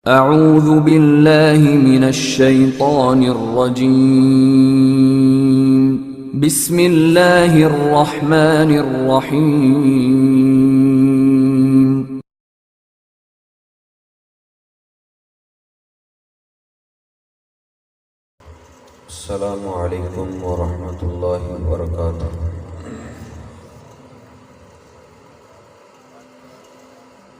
أعوذ بالله من الشيطان الرجيم. بسم الله الرحمن الرحيم. السلام علیکم ورحمۃ اللہ وبرکاتہ۔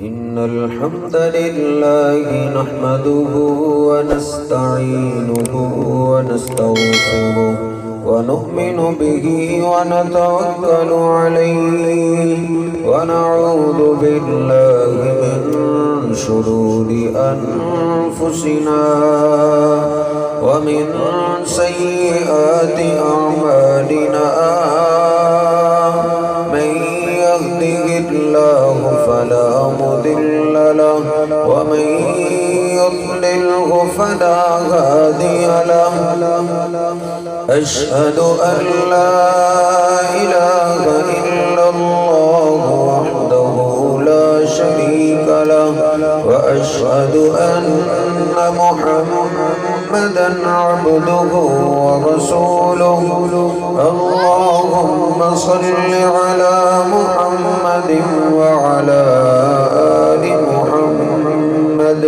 ان الحمد للہ نحمده ونستعینه ونستغفره ونؤمن به ونتوکل علیہ ونعوذ باللہ من شرور انفسنا ومن سيئات أعمالنا، من يهده الله فلا مضل له ومن يضلله فلا هادي له. أشهد أن لا إله إلا الله وحده لا شريك له، وأشهد أن محمدًا عبده ورسوله. اللهم صل على محمد وعلى آل محمد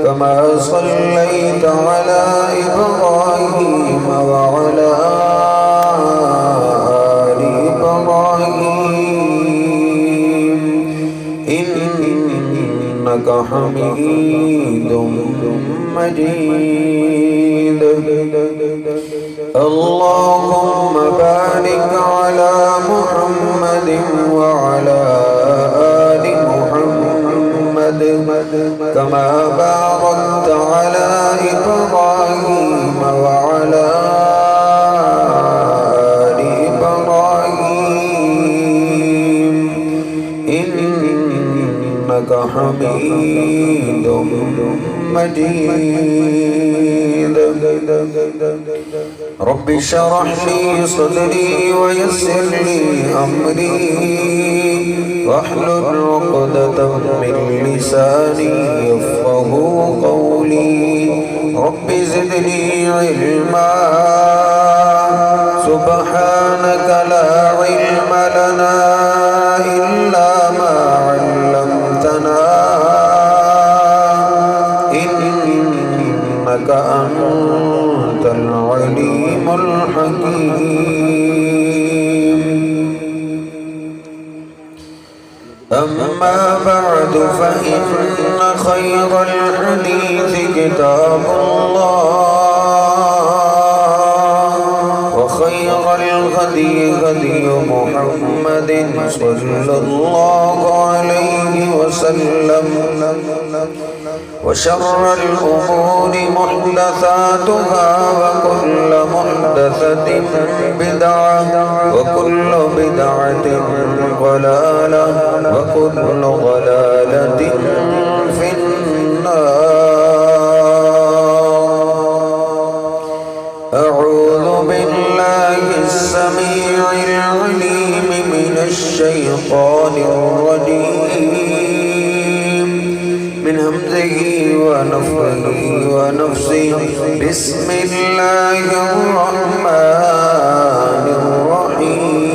كما صليت على إبراهيم وعلى آل إبراهيم إنك حميد مجيد. اللهم بارك على محمد وعلى آل محمد كما باركت على إبراهيم وعلى آل إبراهيم إنك حميد مجيد. رب اشرح لي صدري ويسر لي أمري واحلل عقدة من لساني يفقهوا قولي. رب زدني علما سبحانك لا علم لنا إلا ما علمتنا إنك أنت العليم الحكيم. أما بعد فإن خير الحديث كتاب الله، وخير الهدي هدي محمد صلى الله عليه وسلم، وشر الأمور محدثاتها وكل محدثة بدعة وكل بدعة ضلالة وكل ضلالة في النار. أعوذ بالله السميع العليم من الشيطان الرجيم من همزه ونفخه ونفسه. بسم الله الرحمن الرحيم.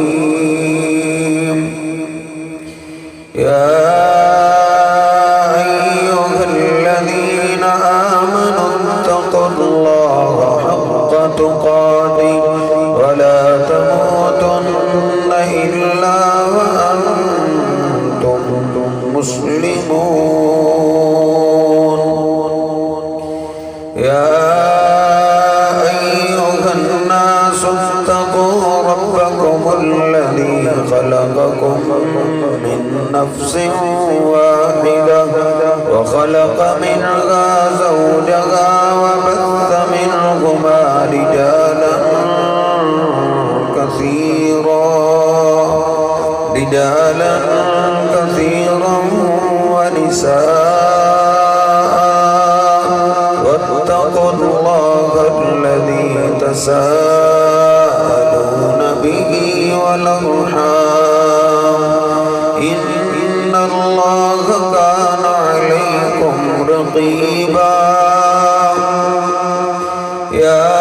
يا أيها الذين آمنوا اتقوا الله حق تقاته ولا تموتن إلا وأنتم مسلمون. يا أيها الناس اتقوا ربكم الذي خلقكم من نفس واحدة وخلق منها زوجها وبث منهما رجالا كثيرا ونساء. واتقوا الله الذي تساءلون به والأرحام إن الله كان عليكم رقيبا يا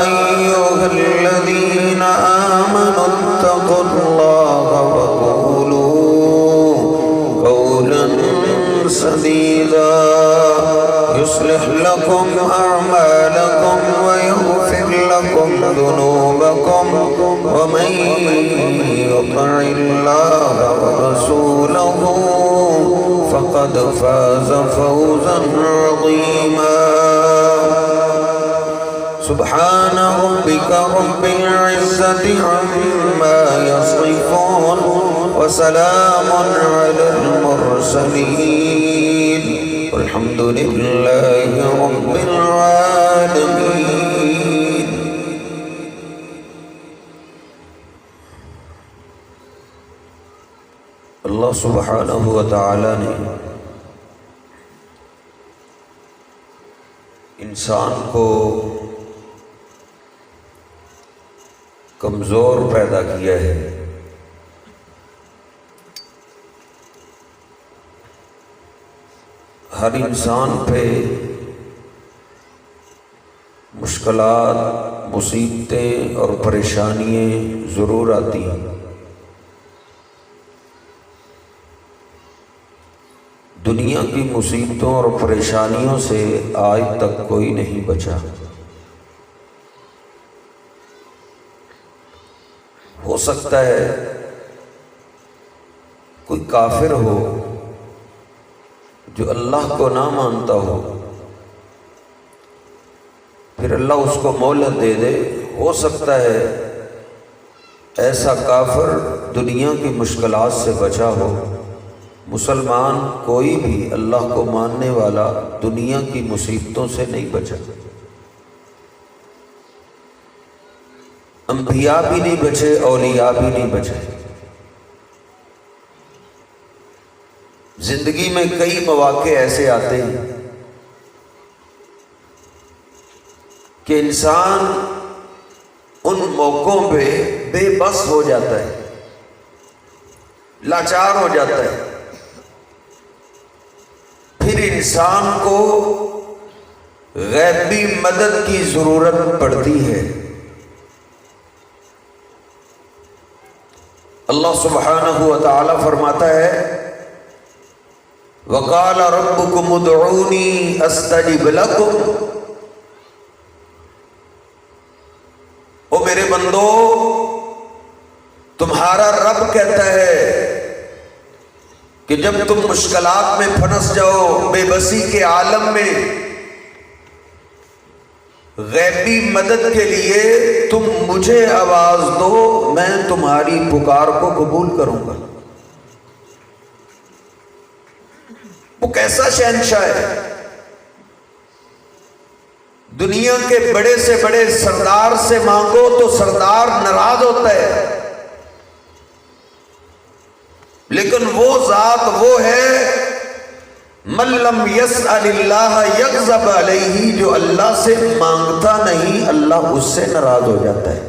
أيها الذين آمنوا اتقوا الله وقولوا قولا سديدا يصلح لكم أعمالكم ويغفر لكم ذنوبكم ومن يطع الله ورسوله فقد فاز فوزا عظيما سبحان ربك رب العزة عما يصفون وسلام على المرسلين والحمد لله رب العالمين. اللہ سبحانہ و تعالی نے انسان کو کمزور پیدا کیا ہے. ہر انسان پہ مشکلات، مصیبتیں اور پریشانیاں ضرور آتی ہیں. دنیا کی مصیبتوں اور پریشانیوں سے آج تک کوئی نہیں بچا. ہو سکتا ہے کوئی کافر ہو جو اللہ کو نہ مانتا ہو، پھر اللہ اس کو مہلت دے دے. ہو سکتا ہے ایسا کافر دنیا کی مشکلات سے بچا ہو. مسلمان کوئی بھی اللہ کو ماننے والا دنیا کی مصیبتوں سے نہیں بچا. انبیاء بھی نہیں بچے، اولیاء بھی نہیں بچے. زندگی میں کئی مواقع ایسے آتے ہیں کہ انسان ان موقعوں پہ بے بس ہو جاتا ہے، لاچار ہو جاتا ہے. پھر انسان کو غیبی مدد کی ضرورت پڑتی ہے. اللہ سبحانہ و تعالی فرماتا ہے وَقَالَ رَبُّكُمُ ادْعُونِي أَسْتَجِبْ لَكُمْ. او میرے بندو، تمہارا رب کہتا ہے کہ جب تم مشکلات میں پھنس جاؤ، بے بسی کے عالم میں، غیبی مدد کے لیے تم مجھے آواز دو، میں تمہاری پکار کو قبول کروں گا. وہ کیسا شہنشاہ ہے؟ دنیا کے بڑے سے بڑے سردار سے مانگو تو سردار ناراض ہوتا ہے، لیکن وہ ذات وہ ہے من لم یسأل اللہ یغضب علیہ، جو اللہ سے مانگتا نہیں اللہ اس سے ناراض ہو جاتا ہے.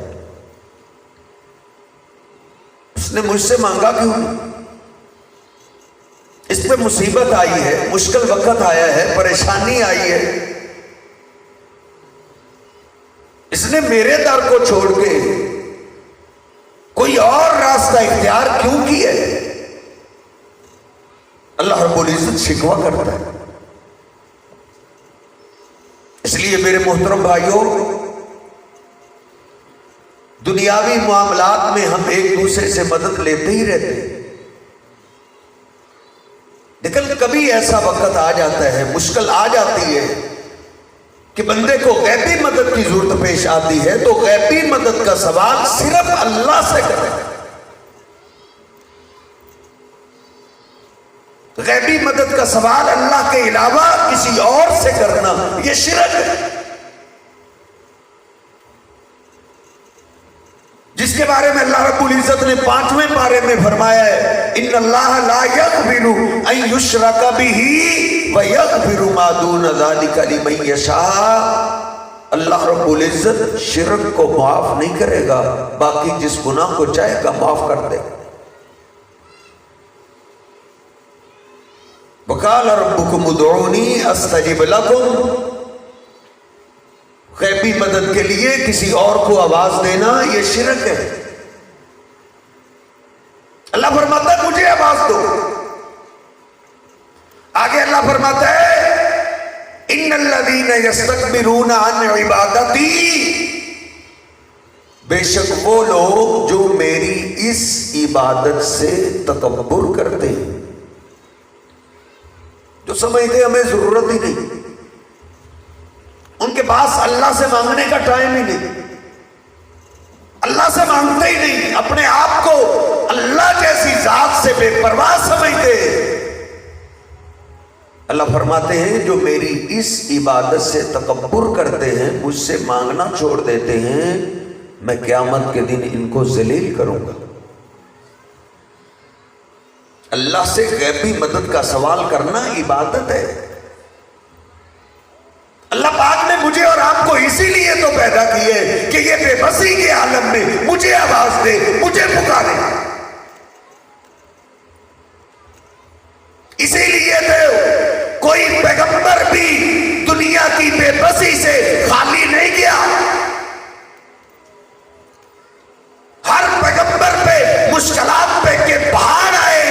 اس نے مجھ سے مانگا کیوں؟ اس پہ مصیبت آئی ہے، مشکل وقت آیا ہے، پریشانی آئی ہے، اس نے میرے در کو چھوڑ کے کوئی اور راستہ اختیار کیوں کیا ہے؟ اللہ رب العزت شکوہ کرتا ہے. اس لیے میرے محترم بھائیوں، دنیاوی معاملات میں ہم ایک دوسرے سے مدد لیتے ہی رہتے ہیں، لیکن کبھی ایسا وقت آ جاتا ہے، مشکل آ جاتی ہے کہ بندے کو غیبی مدد کی ضرورت پیش آتی ہے، تو غیبی مدد کا سوال صرف اللہ سے کریں. غیبی مدد کا سوال اللہ کے علاوہ کسی اور سے کرنا یہ شرک ہے. جس کے بارے میں اللہ رب العزت نے 5ویں پارے میں فرمایا ہے ان اللہ لا یغفر ان یشرک بہ ویغفر ما دون ذلک لمن یشاء. اللہ رب العزت شرک کو معاف نہیں کرے گا، باقی جس گناہ کو چاہے گا معاف کر دے گا. وقال ربکم ادعونی استجب لکم، غیبی مدد کے لیے کسی اور کو آواز دینا یہ شرک ہے۔ اللہ فرماتا ہے مجھے آواز دو۔ آگے اللہ فرماتا ہے ان الذین یستکبرون عن عبادتی، بے شک وہ لوگ جو میری اس عبادت سے تکبر کرتے ہیں، جو سمجھتے ہمیں ضرورت ہی نہیں، ان کے پاس اللہ سے مانگنے کا ٹائم ہی نہیں، اللہ سے مانگتے ہی نہیں، اپنے آپ کو اللہ جیسی ذات سے بے پرواہ سمجھتے ہیں۔ اللہ فرماتے ہیں جو میری اس عبادت سے تکبر کرتے ہیں، مجھ سے مانگنا چھوڑ دیتے ہیں، میں قیامت کے دن ان کو ذلیل کروں گا۔ اللہ سے غیبی مدد کا سوال کرنا عبادت ہے۔ اللہ پاک نے مجھے اور آپ کو اسی لیے تو پیدا کیے کہ یہ بے بسی کے عالم میں مجھے آواز دے، مجھے پکارے۔ اسی لیے تو کوئی پیغمبر بھی دنیا کی بے بسی سے خالی نہیں گیا۔ ہر پیغمبر پہ مشکلات پہ کے پہاڑ آئے،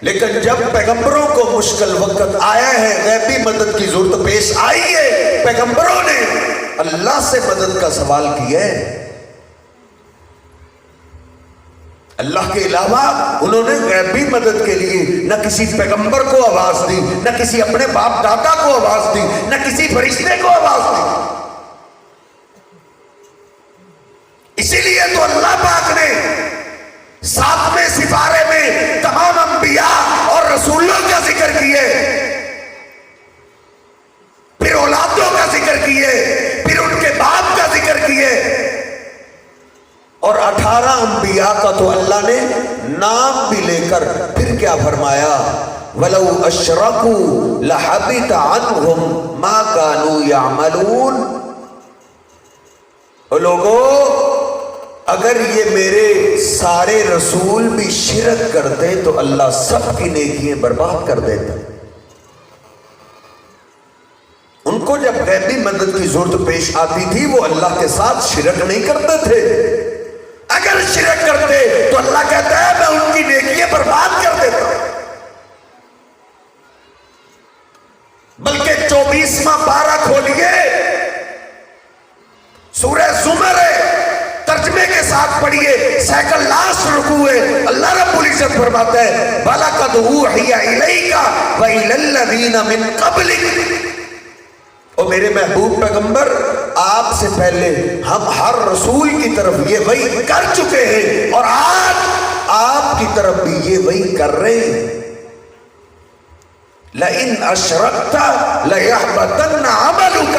لیکن جب پیغمبروں کو مشکل وقت آیا ہے، غیبی مدد کی ضرورت پیش آئی ہے، پیغمبروں نے اللہ سے مدد کا سوال کیا ہے۔ اللہ کے علاوہ انہوں نے غیبی مدد کے لیے نہ کسی پیغمبر کو آواز دی، نہ کسی اپنے باپ دادا کو آواز دی، نہ کسی فرشتے کو آواز دی۔ اسی لیے تو اللہ پاک نے 7ویں سپارے میں تمام انبیاء اور رسولوں کا ذکر کیے، پھر اولادوں کا ذکر کیے، پھر ان کے باپ کا ذکر کیے، اور 18 انبیاء کا تو اللہ نے نام بھی لے کر پھر کیا فرمایا، وَلَوْ أَشْرَكُوا لَحَبِطَ عَنْهُمْ مَا كَانُوا يَعْمَلُونَ۔ اور لوگوں، اگر یہ میرے سارے رسول بھی شرک کرتے تو اللہ سب کی نیکیاں برباد کر دیتا۔ ان کو جب غیبی مدد کی ضرورت پیش آتی تھی وہ اللہ کے ساتھ شرک نہیں کرتے تھے۔ اگر شرک کرتے تو اللہ کہتا ہے میں ان کی نیکیاں برباد کر دیتا۔ بلکہ 24واں پارہ کھولیے، سورہ زمر ہے، ترجمے کے ساتھ پڑھیے، سیکل لاسٹ رکوع ہے، اللہ رب العزت فرماتا ہے وَلَقَدْ أُوحِيَ إِلَيْكَ وَإِلَى الَّذِينَ مِن قَبْلِكَ۔ اور میرے محبوب پیغمبر، آپ سے پہلے ہم ہر رسول کی طرف یہ وحی کر چکے ہیں، اور آج آپ کی طرف بھی یہ وحی کر رہے ہیں۔ لَإِنْ أَشْرَكْتَ لَيَحْبَطَنَّ عَمَلُكَ،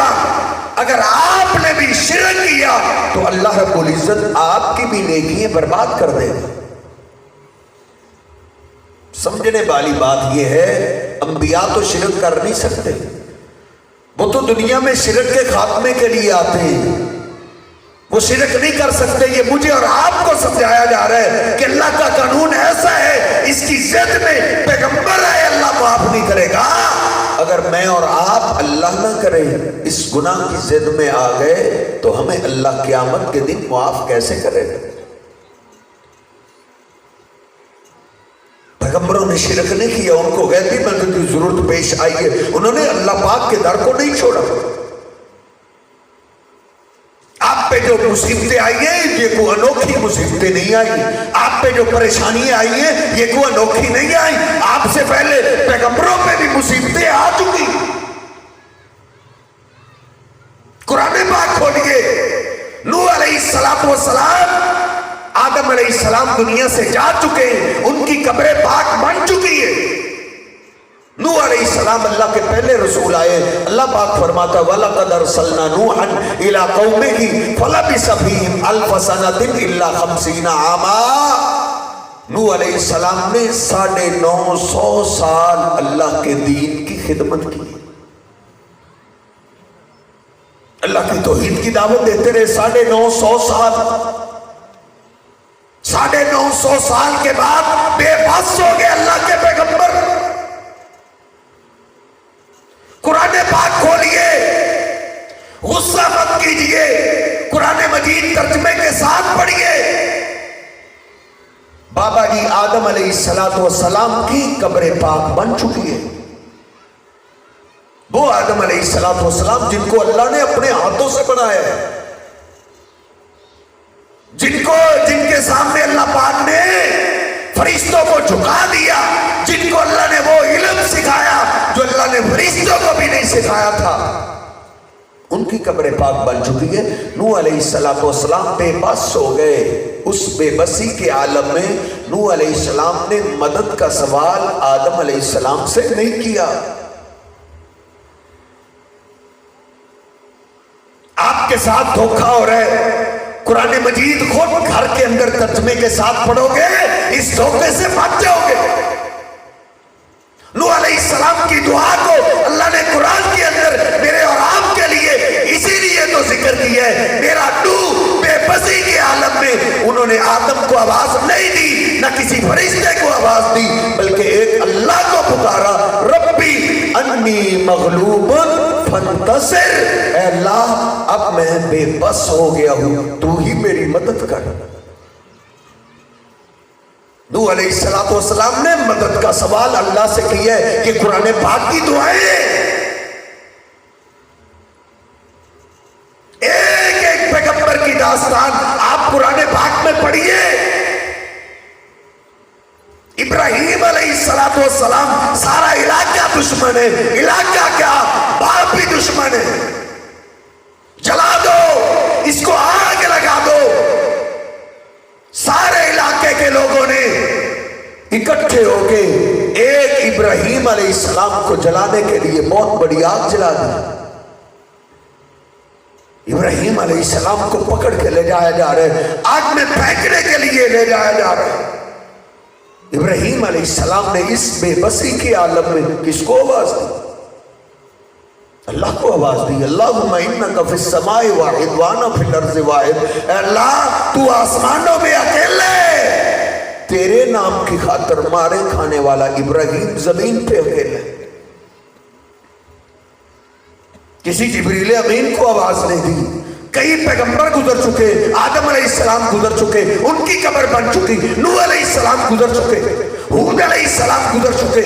اگر آپ نے بھی شرک کیا تو اللہ رب العزت آپ کی بھی نیکیاں برباد کر دے گا۔ سمجھنے والی بات یہ ہے، انبیاء تو شرک کر نہیں سکتے، وہ تو دنیا میں شرک کے خاتمے کے لیے آتے ہیں، وہ شرک نہیں کر سکتے۔ یہ مجھے اور آپ کو سمجھایا جا رہا ہے کہ اللہ کا قانون ایسا ہے، اس کی ضد میں پیغمبر ہے، اللہ معاف نہیں کرے گا۔ اگر میں اور آپ اللہ نہ کریں، اس گناہ کی ضد میں آ گئے تو ہمیں اللہ قیامت کے دن معاف کیسے کرے گا؟ پیغمبروں نے شرک نہیں کیا، ان کو غیبی مدد کی ضرورت پیش آئی ہے، انہوں نے اللہ پاک کے در کو نہیں چھوڑا۔ آپ پہ جو مصیبتیں آئی ہیں یہ کوئی انوکھی مصیبتیں نہیں آئی، آپ پہ جو پریشانیاں آئی ہیں یہ کوئی انوکھی نہیں آئی، آپ سے پہلے پیغمبروں پہ بھی مصیبتیں آ چکی۔ قرآن پاک کھولیے، نوح علیہ السلام، آدم علیہ السلام دنیا سے جا چکے ہیں، ان کی قبر پاک بن چکی ہے۔ نوح علیہ السلام اللہ کے پہلے رسول آئے، اللہ پاک فرماتا وَلَقَدْ أَرْسَلْنَا نُوحًا إِلَىٰ قَوْمِهِ فَلَبِثَ فِيهِمْ أَلْفَ سَنَةٍ إِلَّا 50 عَامًا۔ نوح علیہ السلام نے 950 سال اللہ کے دین کی خدمت کی، اللہ کی توحید کی دعوت دیتے رہے 950 سال۔ 950 سال کے بعد بے بس ہو گئے اللہ کے پیغمبر، قرآن پاک کھولیے، غصہ مت کیجئے، قرآن مجید ترجمے کے ساتھ پڑھیے۔ بابا جی آدم علیہ السلام کی قبر پاک بن چکی ہے۔ وہ آدم علیہ السلام جن کو اللہ نے اپنے ہاتھوں سے بنایا ہے، جن کے سامنے اللہ پاک نے فرشتوں کو جھکا دیا، جن کو اللہ نے وہ علم سکھایا جو اللہ نے فرشتوں کو بھی نہیں سکھایا تھا، ان کی قبر پاک بن چکی ہے۔ نوح علیہ السلام بے بس ہو گئے، اس بے بسی کے عالم میں نوح علیہ السلام نے مدد کا سوال آدم علیہ السلام سے نہیں کیا۔ آپ کے ساتھ دھوکہ ہو رہا ہے، قرآن مجید خود گھر کے اندر ترجمے کے ساتھ پڑھو گے، اس دھوکے سے بچ جاؤ گے۔ نوح علیہ السلام کی دعا کو اللہ نے قرآن کے اندر میرے اور آپ کے لیے اسی لیے تو ذکر کیا ہے۔ میرا نوح بے بسی کے عالم میں انہوں نے آدم کو آواز نہیں دی، نہ کسی فرشتے کو آواز دی، بلکہ ایک اللہ کو پکارا، ربی انی مغلوب فانتصر، اے اللہ اب میں بے بس ہو گیا ہوں، تو ہی میری مدد کر۔ نوح علیہ السلام نے مدد کا سوال اللہ سے کیا ہے کہ قرآن پاک کی دعائیں، ایک ایک پیغمبر کی داستان آپ قرآن پاک میں پڑھیے۔ ابراہیم علیہ السلام سارا علاقہ دشمن ہے، علاقہ کیا باپ بھی دشمن ہے، جلا دو اس کو، آگ لگا دو۔ سارے علاقے کے لوگوں نے اکٹھے ہو کے ایک ابراہیم علیہ السلام کو جلانے کے لیے بہت بڑی آگ جلا دی۔ ابراہیم علیہ السلام کو پکڑ کے لے جایا جا رہا ہے، آگ میں پھینکنے کے لیے لے جایا جا رہا ہے۔ ابراہیم علیہ السلام نے اس بے بسی کے عالم میں کس کو آواز دی؟ اللہ کو آواز دی، اللہم انک فی السماء واحد وانا فی الارض واحد، اے اللہ تو آسمانوں میں اکیلے، تیرے نام کی خاطر مارے کھانے والا ابراہیم زمین پہ اکیلے۔ کسی جبریل امین کو آواز نہیں دی۔ کئی پیغمبر گزر چکے، آدم علیہ السلام گزر چکے، ان کی قبر بن چکی، نوح علیہ السلام گزر چکے، ہود علیہ السلام گزر چکے،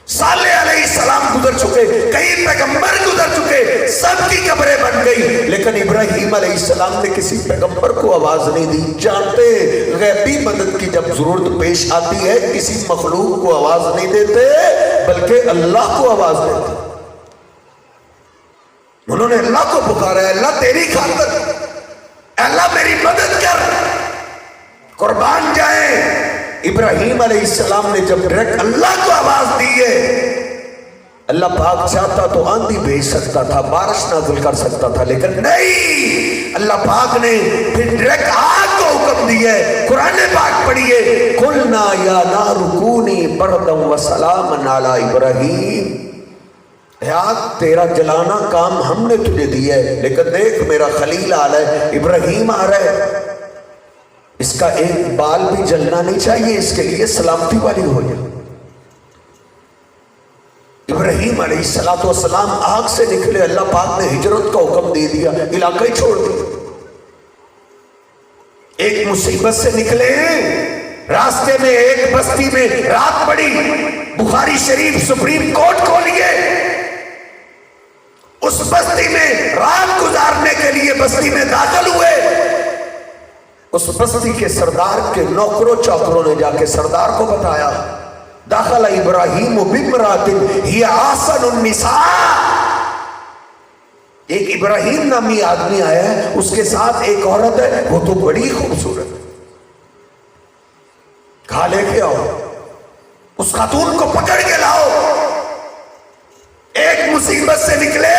صالح علیہ السلام گزر چکے، کئی پیغمبر گزر چکے، سب کی قبریں بن گئی، لیکن ابراہیم علیہ السلام نے کسی پیغمبر کو آواز نہیں دی۔ جانتے غیبی مدد کی جب ضرورت پیش آتی ہے کسی مخلوق کو آواز نہیں دیتے بلکہ اللہ کو آواز دیتے۔ انہوں نے اللہ کو پکارا، ہے اللہ تیری خاطر، اے اللہ میری مدد کر، قربان جائیں۔ ابراہیم علیہ السلام نے جب ڈائریکٹ اللہ کو آواز دی ہے، اللہ پاک چاہتا تو آندھی بھیج سکتا تھا، بارش نازل کر سکتا تھا، لیکن نہیں، اللہ پاک نے پھر ڈائریکٹ آگ کو حکم دیا ہے۔ قرآن پاک پڑھیے، قلنا یا نار کونی بردا وسلاما علی ابراہیم، آگ تیرا جلانا کام ہم نے تجھے دیا ہے، لیکن دیکھ میرا خلیل آ رہا ہے، ابراہیم آ رہا ہے، اس کا ایک بال بھی جلنا نہیں چاہیے، اس کے لیے سلامتی والی ہو جائے۔ ابراہیم علیہ السلام آگ سے نکلے، اللہ پاک نے ہجرت کا حکم دے دیا، علاقہ ہی چھوڑ دیا۔ ایک مصیبت سے نکلے، راستے میں ایک بستی میں رات پڑی، بخاری شریف سپریم کورٹ کھولیے، اس بستی میں رات گزارنے کے لیے بستی میں داخل ہوئے۔ اس بستی کے سردار کے نوکروں چوکروں نے جا کے سردار کو بتایا، داخل ابراہیم بامرأۃ ہی احسن النساء، ایک ابراہیم نامی آدمی آیا ہے، اس کے ساتھ ایک عورت ہے، وہ تو بڑی خوبصورت، کھا لے کے آؤ، اس خاتون کو پکڑ کے لاؤ۔ ایک مصیبت سے نکلے،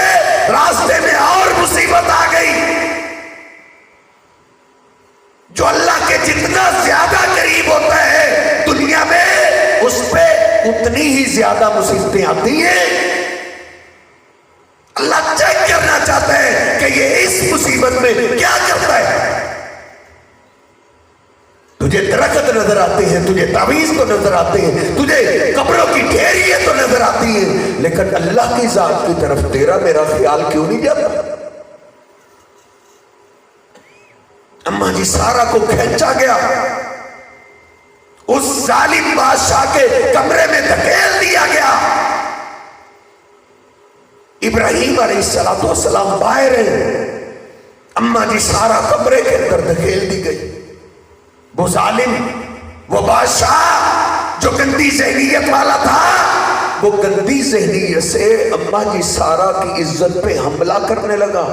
راستے میں اور مصیبت آ گئی۔ جو اللہ کے جتنا زیادہ قریب ہوتا ہے دنیا میں، اس پہ اتنی ہی زیادہ مصیبتیں آتی ہیں۔ اللہ چیک کرنا چاہتا ہے کہ یہ اس مصیبت میں کیا کرتا ہے۔ تو تجھے درخت نظر آتے ہیں، تجھے تعویذ تو نظر آتے ہیں، تجھے قبروں کی ڈھیریاں تو نظر آتی ہیں، لیکن اللہ کی ذات کی طرف تیرا میرا خیال کیوں نہیں جاتا؟ اماں جی سارا کو کھینچا گیا، اس ظالم بادشاہ کے کمرے میں دھکیل دیا گیا۔ ابراہیم علیہ السلام باہر ہیں، اماں جی سارا کمرے کے اندر دھکیل دی گئی۔ وہ ظالم، وہ بادشاہ جو گندی ذہنیت والا تھا، وہ گندی ذہنیت سے اماں جی سارا کی عزت پہ حملہ کرنے لگا۔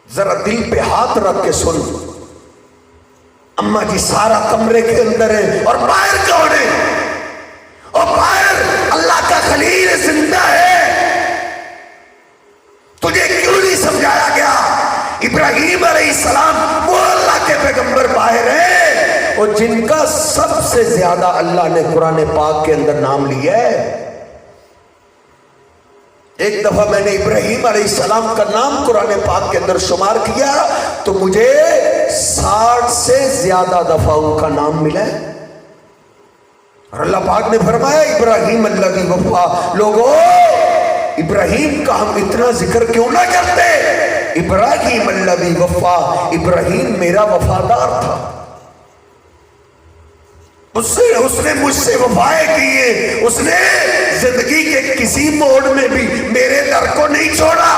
ذرا دل پہ ہاتھ رکھ کے سن، اماں جی سارا کمرے کے اندر ہے اور باہر کون ہے؟ اور باہر اللہ کا خلیل زندہ ہے۔ تجھے کیوں نہیں سمجھایا گیا؟ ابراہیم علیہ السلام وہ اللہ کے پیغمبر باہر ہیں اور جن کا سب سے زیادہ اللہ نے قرآن پاک کے اندر نام لیا ہے۔ ایک دفعہ میں نے ابراہیم علیہ السلام کا نام قرآن پاک کے اندر شمار کیا تو مجھے 60 سے زیادہ دفعہ ان کا نام ملا ہے۔ اور اللہ پاک نے فرمایا ابراہیم الذی وفا۔ لوگوں، ابراہیم کا ہم اتنا ذکر کیوں نہ کرتے؟ ابراہیم الذی وفا، ابراہیم میرا وفادار تھا، اس نے مجھ سے وفائیں کیے، اس نے زندگی کے کسی موڑ میں بھی میرے در کو نہیں چھوڑا۔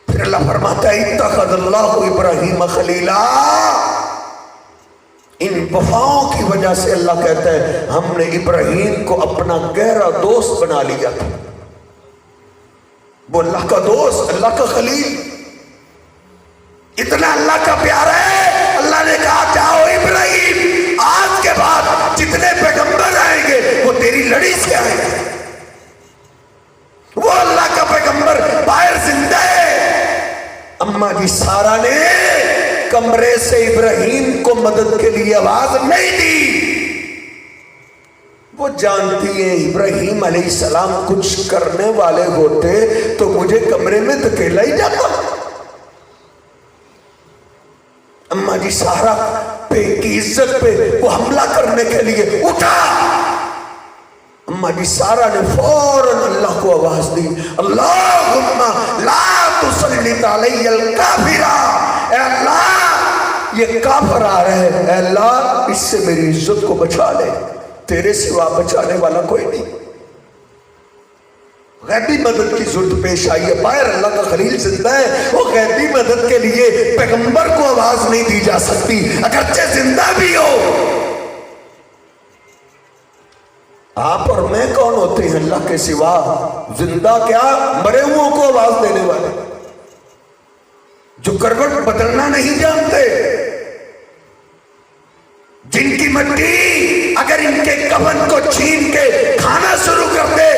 پھر اللہ فرماتا ہے اتخذ اللہ ابراہیم خلیلا۔ ان وفاؤں کی وجہ سے اللہ کہتا ہے ہم نے ابراہیم کو اپنا گہرا دوست بنا لیا تھا۔ وہ اللہ کا دوست، اللہ کا خلیل، اتنا اللہ کا پیارا ہے۔ اللہ نے کہا جاؤ ابراہیم، آج کے بعد جتنے پیغمبر آئیں گے وہ تیری لڑی سے آئیں گے۔ وہ اللہ کا پیغمبر باہر زندہ ہے۔ اماں جی سارا نے کمرے سے ابراہیم کو مدد کے لیے آواز نہیں دی۔ وہ جانتی ہیں ابراہیم علیہ السلام کچھ کرنے والے ہوتے تو مجھے کمرے میں دھکیلا ہی جاتا۔ اماں جی سارا پہ کی عزت پہ وہ حملہ کرنے کے لیے اٹھا۔ اماں جی سارا نے فوراً اللہ کو آواز دی، اللہم لا تسلط علی الکافرہ۔ اے اللہ، یہ کافر آ رہے ہیں، اے اللہ اس سے میری عزت کو بچا لے، تیرے سوا بچانے والا کوئی نہیں۔ غیبی مدد کی ضرورت پیش آئی ہے، باہر اللہ کا خلیل زندہ ہے، وہ غیبی مدد کے لیے پیغمبر کو آواز نہیں دی جا سکتی اگرچہ زندہ بھی ہو۔ آپ اور میں کون ہوتے ہیں اللہ کے سوا؟ زندہ کیا، مرے ہوں کو آواز دینے والے، جو کروٹ بدلنا نہیں جانتے، جن کی مٹی اگر ان کے کفن کو چھین کے کھانا شروع کر دے،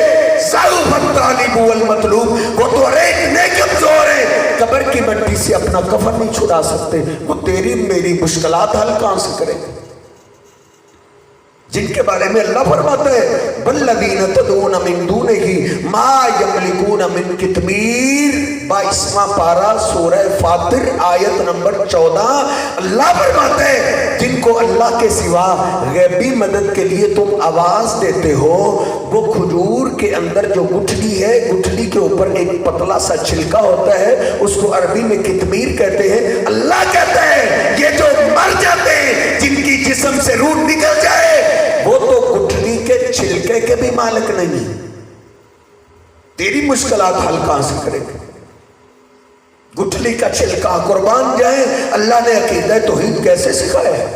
ضعف الطالب والمطلوب، وہ تو ریٹنے کمزور ہیں، قبر کی مٹی سے اپنا کفن نہیں چھڑا سکتے، وہ تیری میری مشکلات حل کہاں سے کریں گے؟ جن کے بارے میں اللہ فرماتا ہے والذین تدعون من دونہ ما یملکون من قطمیر، 22واں پارہ سورہ فاطر آیت نمبر 14۔ اللہ فرماتا ہے جن کو اللہ کے سوا غیبی مدد کے لیے تم آواز دیتے ہو، وہ کھجور کے اندر جو گٹھلی ہے، گٹھلی کے اوپر ایک پتلا سا چھلکا ہوتا ہے، اس کو عربی میں قطمیر کہتے ہیں۔ اللہ کہتا ہے یہ جو مر جاتے ہیں، جن کی جسم سے روح نکل جائے، وہ تو گٹھلی کے چھلکے کے بھی مالک نہیں، تیری مشکلات حل کہاں سے کرے گا؟ گٹھلی کا چھلکا، قربان جائیں، اللہ نے عقیدہ توحید کیسے سکھایا ہے؟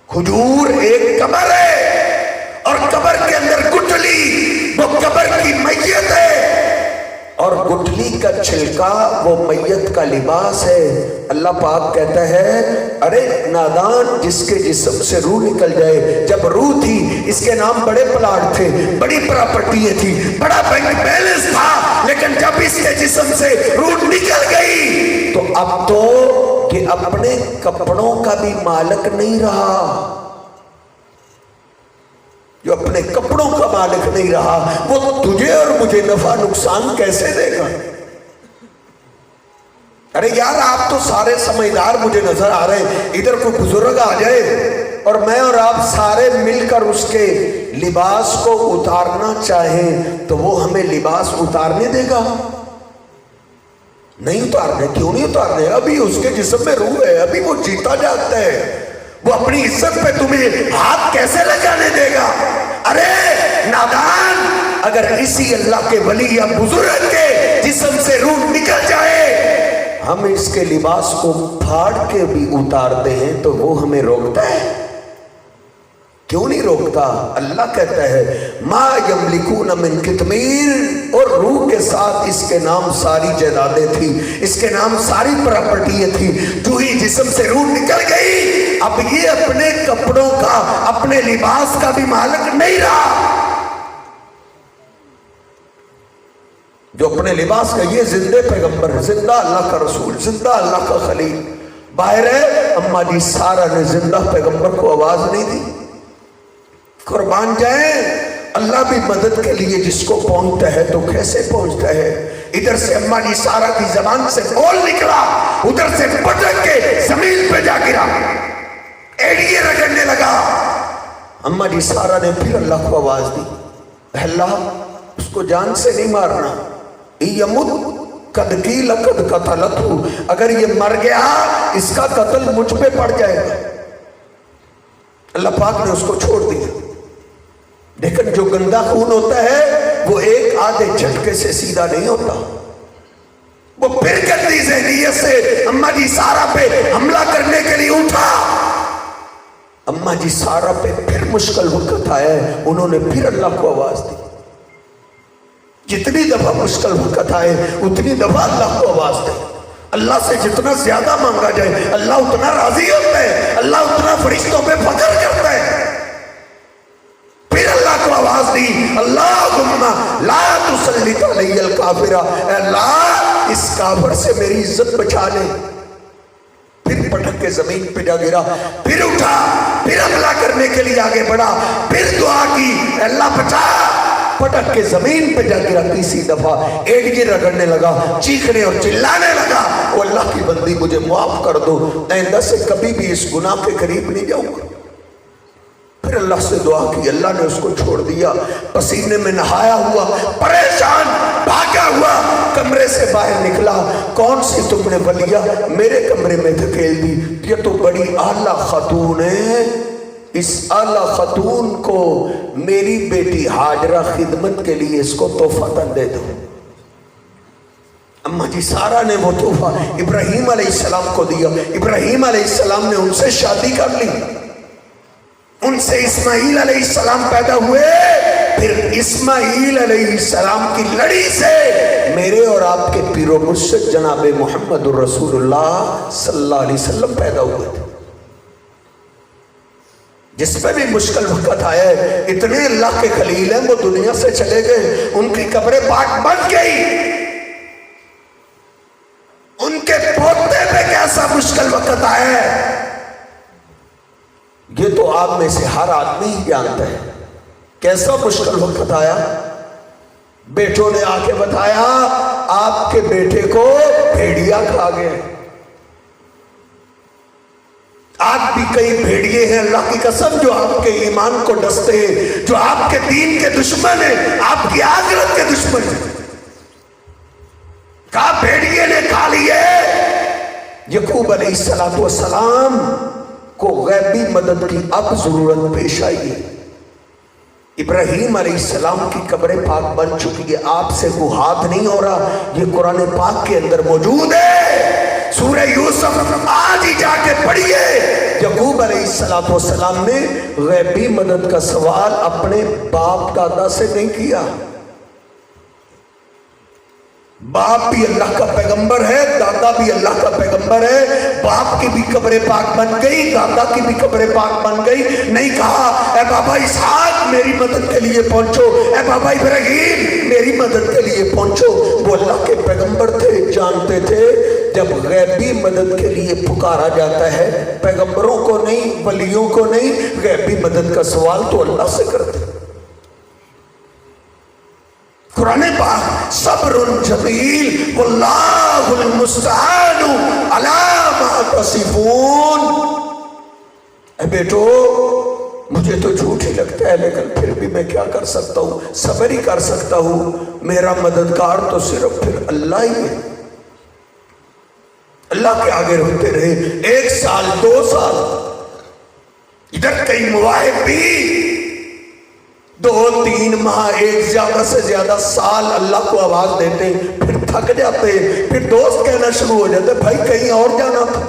کھجور ایک قبر ہے اور قبر کے اندر گٹھلی، وہ قبر کی میت ہے، اور گٹھلی کا چھلکا وہ میت کا لباس ہے۔ اللہ پاک کہتا ہے ارے نادان، جس کے جسم سے روح نکل جائے، جب روح تھی اس کے نام بڑے پلاٹ تھے، بڑی پراپرٹیاں تھی، بڑا بینک بیلنس تھا، لیکن جب اس کے جسم سے روح نکل گئی تو اب تو کہ اپنے کپڑوں کا بھی مالک نہیں رہا۔ جو اپنے کپڑوں کا مالک نہیں رہا، وہ تجھے اور مجھے نفع نقصان کیسے دے گا؟ ارے یار آپ تو سارے سمجھدار مجھے نظر آ رہے ہیں، ادھر کوئی بزرگ آ جائے اور میں اور آپ سارے مل کر اس کے لباس کو اتارنا چاہیں تو وہ ہمیں لباس اتارنے دے گا؟ نہیں اتارنے. کیوں نہیں اتارنے؟ ابھی اس کے جسم میں روح ہے، ابھی وہ جیتا جاگتا ہے، وہ اپنی عزت پہ تمہیں ہاتھ کیسے لگانے دے گا؟ ارے نادان، اگر اسی اللہ کے ولی یا بزرگ کے جسم سے روح نکل جائے، ہم اس کے لباس کو پھاڑ کے بھی اتارتے ہیں تو وہ ہمیں روکتا ہے؟ کیوں نہیں روکتا؟ اللہ کہتا ہے ما یملکون من قطمیر، اور روح کے ساتھ اس کے نام ساری جائیدادیں تھی، اس کے نام ساری پراپرٹیاں تھی. جو ہی جسم سے روح نکل گئی، اب یہ اپنے کپڑوں کا، اپنے لباس کا بھی مالک نہیں رہا. جو اپنے لباس کا، یہ زندہ پیغمبر ہے، زندہ اللہ کا رسول، زندہ اللہ کا خلیل. باہر ہے اما جی سارا نے زندہ پیغمبر کو آواز نہیں دی. قربان جائیں، اللہ بھی مدد کے لیے جس کو پہنچتا ہے تو کیسے پہنچتا ہے. ادھر سے اما جی سارا کی زبان سے بول نکلا، ادھر سے پٹک کے زمین پہ جا گرا، ایڑیے رگڑنے لگا. اما جی سارا نے پھر اللہ کو آواز دی، اللہ اس کو جان سے نہیں مارنا، یمت قد قیل قد قتلتہ، اگر یہ مر گیا اس کا قتل مجھ پہ پڑ جائے گا. اللہ پاک نے اس کو چھوڑ دیا. لیکن جو گندا خون ہوتا ہے وہ ایک آدھے جھٹکے سے سیدھا نہیں ہوتا، وہ پھر گندی ذہنیت سے اما جی سارا پہ حملہ کرنے کے لیے اٹھا. اما جی سارا پہ پھر مشکل وقت آیا ہے، انہوں نے پھر اللہ کو آواز دی. جتنی دفعہ مشکل وقت آئے اتنی دفعہ اللہ کو آواز دے. اللہ سے جتنا زیادہ مانگا جائے اللہ اتنا راضی ہوتا ہے، اللہ اتنا فرشتوں پہ فخر کرتا ہے. پھر اللہ کو آواز دی، اللہم لا تسلط علی الکافر، اے اللہ اس کافر سے میری عزت بچا لے. پھر پٹک کے زمین پہ جا گرا، پھر اٹھا، پھر حملہ کرنے کے لیے آگے بڑھا، پھر دعا کی اے اللہ بچا. پٹک کے زمین پہ جا گرا تیسری دفعہ، ایڑیے رگڑنے لگا، چیخنے اور چلانے لگا، او اللہ کی بندی مجھے معاف کر دو، آئندہ سے کبھی بھی اس گناہ کے قریب نہیں جاؤں گا. پھر اللہ سے دعا کی، اللہ نے اس کو چھوڑ دیا. پسینے میں نہایا ہوا، پریشان بھاگا ہوا کمرے سے باہر نکلا. کون سی تم نے ولیہ میرے کمرے میں دھکیل دی؟ یہ تو بڑی اعلیٰ خاتون ہے، اس اعلیٰ خاتون کو میری بیٹی ہاجرہ خدمت کے لیے اس کو تحفہ دے دو. اما جی سارا نے وہ تحفہ ابراہیم علیہ السلام کو دیا. ابراہیم علیہ السلام نے ان سے شادی کر لی، ان سے اسماعیل علیہ السلام پیدا ہوئے. پھر اسماعیل علیہ السلام کی لڑی سے میرے اور آپ کے پیر و مرشد جناب محمد الرسول اللہ صلی اللہ علیہ وسلم پیدا ہوئے تھے. جس پہ بھی مشکل وقت آیا ہے، اتنے اللہ کے خلیل ہیں وہ دنیا سے چلے گئے، ان کی قبریں پاک بن گئی. ان کے پوتے پہ کیسا مشکل وقت آیا ہے یہ تو آپ میں سے ہر آدمی ہی جانتا ہے. کیسا مشکل وقت آیا. بیٹوں نے آ کے بتایا آپ کے بیٹے کو بھیڑیا کھا گئے. آج بھی کئی بھیڑیے ہیں اللہ کی قسم جو آپ کے ایمان کو ڈستے ہیں، جو آپ کے دین کے دشمن ہیں، آپ کی آخرت کے دشمن ہیں. کہا بھیڑیے نے کھا لیے. یعقوب علیہ السلام کو غیبی مدد کی اب ضرورت پیش آئی ہے. ابراہیم علیہ السلام کی قبر پاک بن چکی ہے، آپ سے وہ ہاتھ نہیں ہو رہا. یہ قرآن پاک کے اندر موجود ہے. سورہ یوسف آج ہی جا کے پڑھیے. یعقوب علیہ السلام نے غیبی مدد کا سوال اپنے باپ دادا سے نہیں کیا. باپ بھی اللہ کا پیغمبر ہے، دادا بھی اللہ کا پیغمبر ہے. باپ کی بھی قبر پاک بن گئی، دادا کی بھی قبر پاک بن گئی. نہیں کہا اے بابا اسحاق میری مدد کے لیے پہنچو، اے بابا ابراہیم میری مدد کے لیے پہنچو. وہ اللہ کے پیغمبر تھے، جانتے تھے جب غیبی مدد کے لیے پکارا جاتا ہے پیغمبروں کو نہیں، ولیوں کو نہیں، غیبی مدد کا سوال تو اللہ سے کرتے. قرآن پاک صبر جمیل واللہ واللہ المستعان علی ما تصفون۔ اے بیٹو مجھے تو جھوٹ ہی لگتا ہے، لیکن پھر بھی میں کیا کر سکتا ہوں، صبر ہی کر سکتا ہوں، میرا مددگار تو صرف پھر اللہ ہی ہے۔ اللہ کے آگے روتے رہے 1 سال 2 سال، ادھر کئی مواہب بھی 2-3 ماہ، 1 زیادہ سے زیادہ سال اللہ کو آواز دیتے، پھر تھک جاتے، پھر دوست کہنا شروع ہو جاتے بھائی کہیں اور جانا تھا۔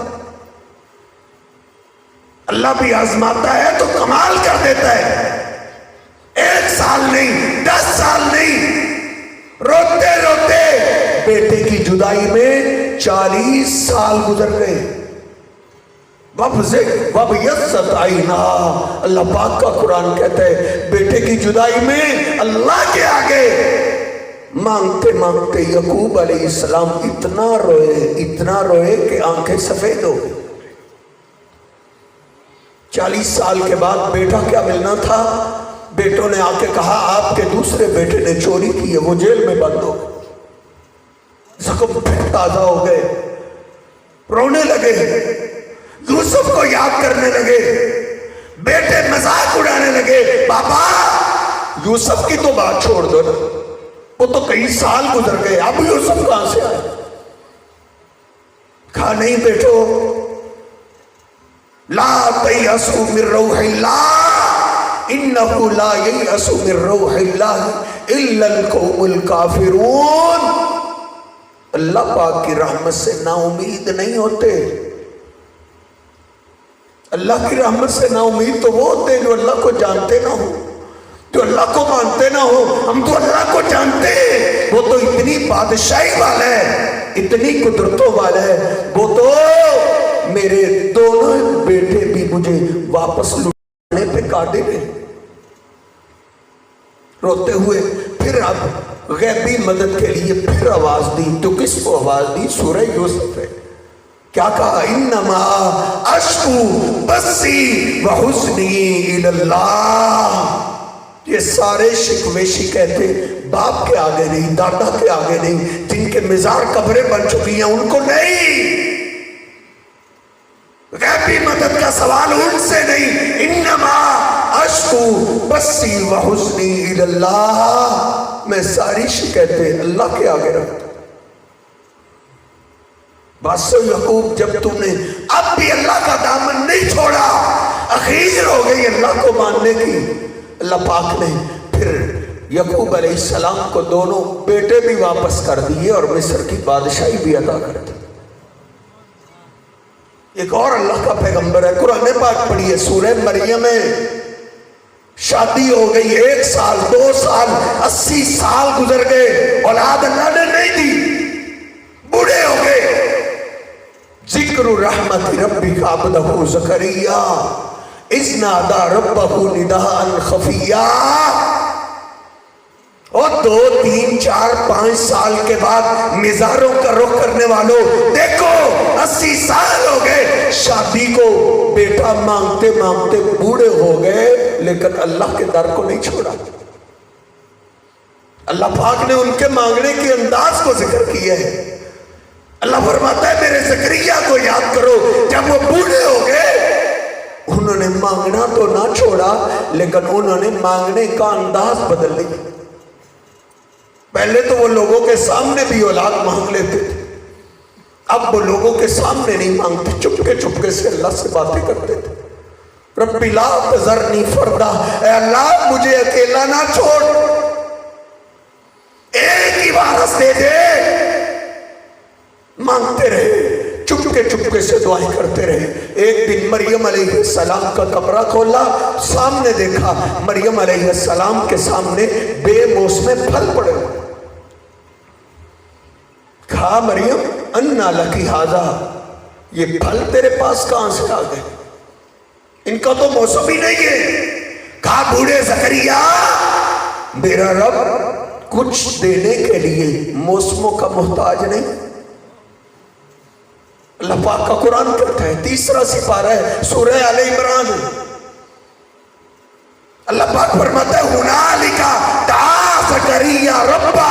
اللہ بھی آزماتا ہے تو کمال کر دیتا ہے۔ 1 سال نہیں، 10 سال نہیں، روتے روتے بیٹے کی جدائی میں 40 سال گزر گئے۔ وَبْيَضَّتْ عَيْنَاهَا، اللہ پاک کا قرآن کہتا ہے بیٹے کی جدائی میں اللہ کے آگے مانگتے مانگتے یعقوب علیہ السلام اتنا روئے کہ آنکھیں سفید ہو گئی۔ 40 سال کے بعد بیٹا کیا ملنا تھا، بیٹوں نے آ کے کہا آپ کے دوسرے بیٹے نے چوری کی ہے، وہ جیل میں بند ہو گئے۔ زخم پھر تازہ ہو گئے، رونے لگے، یوسف کو یاد کرنے لگے، بیٹے مذاق اڑانے لگے، پاپا یوسف کی تو بات چھوڑ دو نا، وہ تو کئی سال گزر گئے، اب یوسف کہاں سے آئے؟ کہا نہیں بیٹو، لا تیأسوا من روح اللہ انہ لا ییأس من روح اللہ الا القوم الکافرون۔ اللہ پاک کی رحمت سے نا امید نہیں ہوتے۔ اللہ کی رحمت سے نا امید تو وہ ہوتے ہیں جو اللہ کو جانتے نہ ہو، جو اللہ کو مانتے نہ ہو۔ ہم تو اللہ کو جانتے ہیں، وہ تو اتنی بادشاہی والا ہے، اتنی قدرتوں والا ہے، وہ تو میرے دونوں بیٹے بھی مجھے واپس لوٹانے پہ قادر ہیں۔ روتے ہوئے پھر اب غیبی مدد کے لیے پھر آواز دی، تو کس کو آواز دی؟ سورہ یوسف ہے۔ کیا کہا؟ انما اشکو بثی وحزنی الی اللہ۔ یہ سارے شکوے شکایتیں باپ کے آگے نہیں، دادا کے آگے نہیں، جن کے مزار قبریں بن چکی ہیں ان کو نہیں، غیبی مدد کا سوال ان سے نہیں۔ انما اشکو بثی وحزنی الی اللہ، میں ساری شکایتیں اللہ کے آگے رکھتا ہوں۔ باسو یعقوب جب تم نے اب بھی اللہ کا دامن نہیں چھوڑا، اخیر ہو گئی اللہ کو ماننے کی، اللہ پاک نے پھر یعقوب علیہ السلام کو دونوں بیٹے بھی واپس کر دیے اور مصر کی بادشاہی بھی عطا کر دی۔ ایک اور اللہ کا پیغمبر ہے، قرآن پاک پڑھیے سورہ مریم میں، شادی ہو گئی 1 سال 2 سال 80 سال گزر گئے، اولاد اللہ نے نہیں دی، بوڑھے ہو گئے۔ ذکر رحمت ربک عبدہ زکریا اذ نادى ربہ نداء خفیا۔ اور 2 3 4 5 سال کے بعد مزاروں کا رخ کرنے والوں دیکھو 80 سال ہو گئے، شادی کو بیٹا مانگتے مانگتے بوڑھے ہو گئے، لیکن اللہ کے در کو نہیں چھوڑا۔ اللہ پاک نے ان کے مانگنے کے انداز کو ذکر کیا ہے۔ اللہ فرماتا ہے میرے زکریا کو یاد کرو، جب وہ بوڑھے ہو گئے انہوں نے مانگنا تو نہ چھوڑا، لیکن انہوں نے مانگنے کا انداز بدل لیا۔ پہلے تو وہ لوگوں کے سامنے بھی اولاد مانگ لیتے تھے، اب وہ لوگوں کے سامنے نہیں مانگتے، چپکے سے اللہ سے باتیں کرتے تھے۔ رب لا تذرنی فردا، اے اللہ مجھے اکیلا نہ چھوڑ، ایک ہی وارث دے دے۔ مانگتے رہے، چپکے سے دعائیں کرتے رہے۔ ایک دن مریم علیہ السلام کا کمرہ کھولا، سامنے دیکھا مریم علیہ السلام کے سامنے بے موسم پھل پڑے ہوئے۔ کہا مریم انا لکی ھذا، یہ پھل تیرے پاس کہاں سے آ گئے؟ ان کا تو موسم ہی نہیں ہے۔ کہا بوڑھے زکریا میرا رب کچھ دینے کے لیے موسموں کا محتاج نہیں۔ اللہ پاک کا قرآن کہتا ہے، 3 سپارہ ہے سورہ آل عمران، اللہ پاک فرماتا ہے ہنالک دعا زکریا ربہ،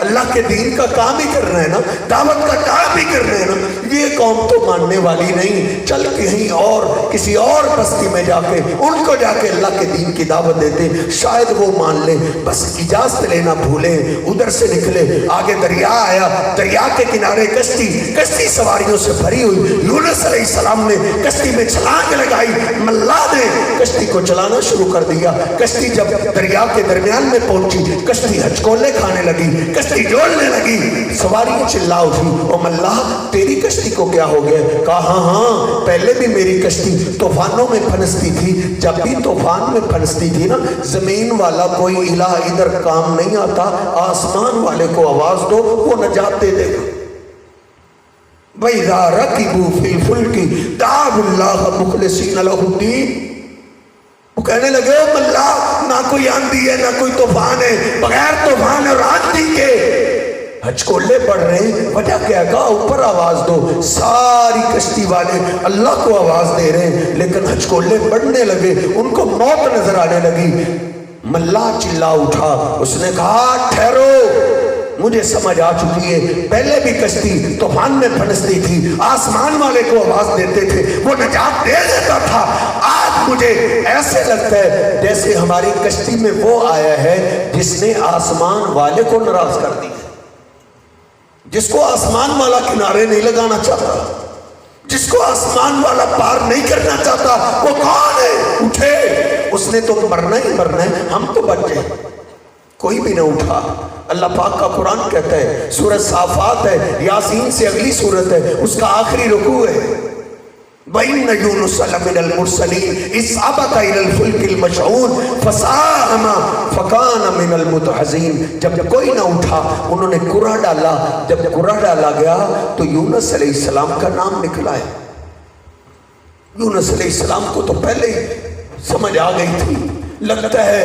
اللہ کے دین کا کام ہی کرنا ہے نا, دعوت کا کام ہی کرنا ہے نا. یہ قوم تو ماننے والی نہیں, چل کہیں اور کسی اور بستی میں جا کے ان کو جا کے اللہ کے دین کی دعوت دیتے, شاید وہ مان لیں. بس اجازت لینا بھولیں. ادھر سے نکلے, آگے دریا آیا, دریا کے کنارے کشتی, کشتی سواریوں سے بھری ہوئی. یونس علیہ السلام نے کشتی میں چھلانگ لگائی, ملا نے کشتی کو چلانا شروع کر دیا. کشتی جب دریا کے درمیان میں پہنچی, کشتی ہچکولے کھانے لگی, کشتی ڈولنے لگی. سواریاں چلا اٹھی, او ملا تیری کشتی کو کیا ہو گیا؟ کہا ہاں پہلے بھی میری کشتی طوفانوں میں پھنستی تھی. جب بھی طوفان میں پھنستی تھی نا, زمین والا کوئی الہ ادھر کام نہیں آتا, آسمان والے کو آواز دو, وہ نجات دے دے گا. وَإِذَا رَكِبُوا فِي الْفُلْكِ دَعَوُا اللَّهَ مُخْلِصِينَ لَهُ الدِّينَ. وہ کہنے لگے او اللہ نہ کوئی آندھی ہے نہ کوئی طوفان ہے, بغیر طوفان اور آندھی کے ہچکولے پڑ رہے ہیں. وجہ کیا؟ کہا اوپر آواز دو. ساری کشتی والے اللہ کو آواز دے رہے ہیں, لیکن ہچکولے پڑنے لگے, ان کو موت نظر آنے لگی. ملا چلا اٹھا, اس نے کہا ٹھہرو, مجھے سمجھ آ چکی ہے. پہلے بھی کشتی طوفان میں پھنستی تھی, آسمان والے کو آواز دیتے تھے, وہ نجات دے دیتا تھا. آج مجھے ایسے لگتا ہے جیسے ہماری کشتی میں وہ آیا ہے جس نے آسمان والے کو ناراض کر دیا, جس کو آسمان والا کنارے نہیں لگانا چاہتا, جس کو آسمان والا پار نہیں کرنا چاہتا. وہ کون ہے؟ اٹھے, اس نے تو مرنا ہی مرنا ہے, ہم تو بچ گئے. کوئی بھی نہ اٹھا. اللہ پاک کا قرآن کہتا ہے, سورۃ صافات ہے, یاسین سے اگلی سورت ہے, اس کا آخری رکوع ہے, وَإِنَّ يُونُسَ لَمِنَ الْمُرْسَلِينَ إِذْ أَبَقَ إِلَى الْفُلْكِ الْمَشْحُونِ فَسَاهَمَ فَكَانَ مِنَ الْمُدْحَضِينَ. جب کوئی نہ اٹھا, انہوں نے کرہ ڈالا. جب کرہ ڈالا گیا تو یونس علیہ السلام کا نام نکلا ہے. یونس علیہ السلام کو تو پہلے ہی سمجھ آ گئی تھی, لگتا ہے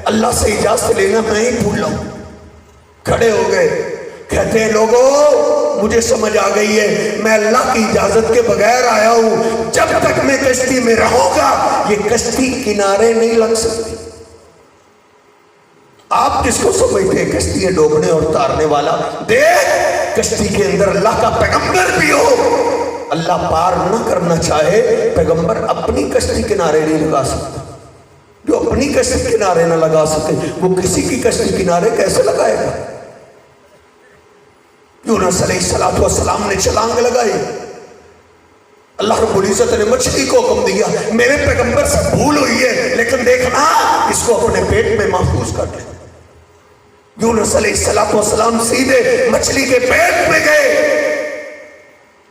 اللہ سے اجازت لینا میں ہی بھول لوں. کھڑے ہو گئے, کہتے ہیں لوگوں مجھے سمجھ آ گئی ہے, میں اللہ کی اجازت کے بغیر آیا ہوں. جب تک میں کشتی میں رہوں گا یہ کشتی کنارے نہیں لگ سکتی. آپ کس کو سمجھتے ہیں کشتی ہے ڈوبنے اور تارنے والا؟ دیکھ کشتی کے اندر اللہ کا پیغمبر بھی ہو, اللہ پار نہ کرنا چاہے, پیغمبر اپنی کشتی کنارے نہیں لگا سکتا. جو اپنی کشتی کنارے نہ لگا سکے وہ کسی کی کشتی کنارے کیسے لگائے گا؟ یونس علیہ السلام نے چھلانگ لگائی. اللہ رب العزت نے مچھلی کو حکم دیا, میرے پیغمبر سے بھول ہوئی ہے لیکن دیکھنا اس کو اپنے پیٹ میں محفوظ کر لے. یونس علیہ السلام سیدھے مچھلی کے پیٹ میں گئے.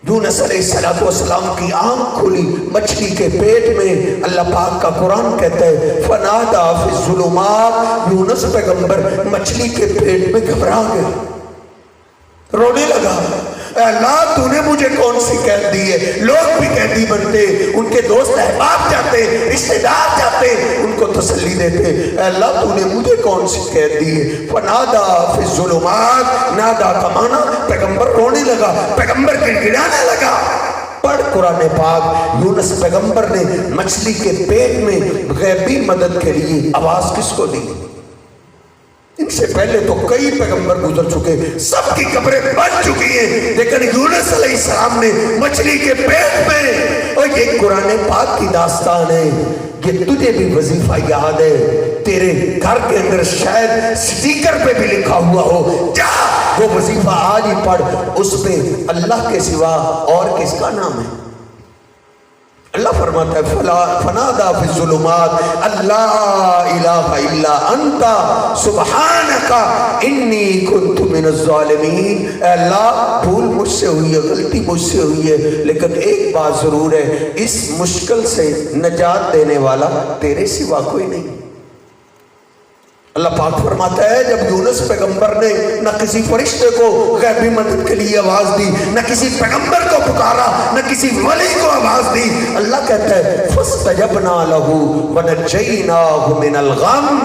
یونس علیہ السلام کی آنکھ کھلی مچھلی کے پیٹ میں. اللہ پاک کا قرآن کہتا ہے فنادا فی الظلمات. یونس پیغمبر مچھلی کے پیٹ میں گھبرا گئے, رونے لگا, اے اللہ تو نے مجھے کون سی قید دی ہے؟ لوگ بھی قیدی بنتے, ان کے دوست احباب جاتے, رشتہ دار جاتے, ان کو تسلی دیتے. اے اللہ تو نے مجھے کون سی قید دی ہے؟ فنادا فی الظلمات. نادا کا معنی پیغمبر رونے لگا, پیغمبر گڑگڑانے لگا. پڑھ قرآن پاک. یونس پیغمبر نے مچھلی کے پیٹ میں غیبی مدد کے لیے آواز کس کو دی؟ ان سے پہلے تو کئی پیغمبر گزر چکے, سب کی قبریں بن چکی ہیں, لیکن یونس علیہ السلام نے مچھلی کے پیٹ میں. اور یہ قرآن پاک کی داستان ہے, یہ تجھے بھی وظیفہ یاد ہے, تیرے گھر کے اندر شاید سٹیکر پہ بھی لکھا ہوا ہو, جا وہ وظیفہ آج ہی پڑھ. اس پہ اللہ کے سوا اور کس کا نام ہے؟ اللہ فرماتا ہے فنادا فی الظلمات اللہ الہ الا انت سبحانک انی کنت من الظالمین. اے اللہ بھول مجھ سے ہوئی ہے, غلطی مجھ سے ہوئی ہے, لیکن ایک بات ضرور ہے, اس مشکل سے نجات دینے والا تیرے سوا کوئی نہیں. اللہ پاک فرماتا ہے جب یونس پیغمبر نے نہ کسی فرشتے کو غیبی مدد کے لیے آواز دی, نہ کسی پیغمبر کو پکارا, نہ کسی ولی کو آواز دی, اللہ کہتا ہے فَاسْتَجَبْنَا لَهُ وَنَجَّيْنَاهُ مِنَ الْغَمِّ.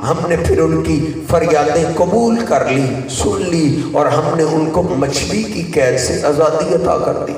ہم نے پھر ان کی فریادیں قبول کر لی, سن لی, اور ہم نے ان کو مچھلی کی قید سے آزادی عطا کر دی.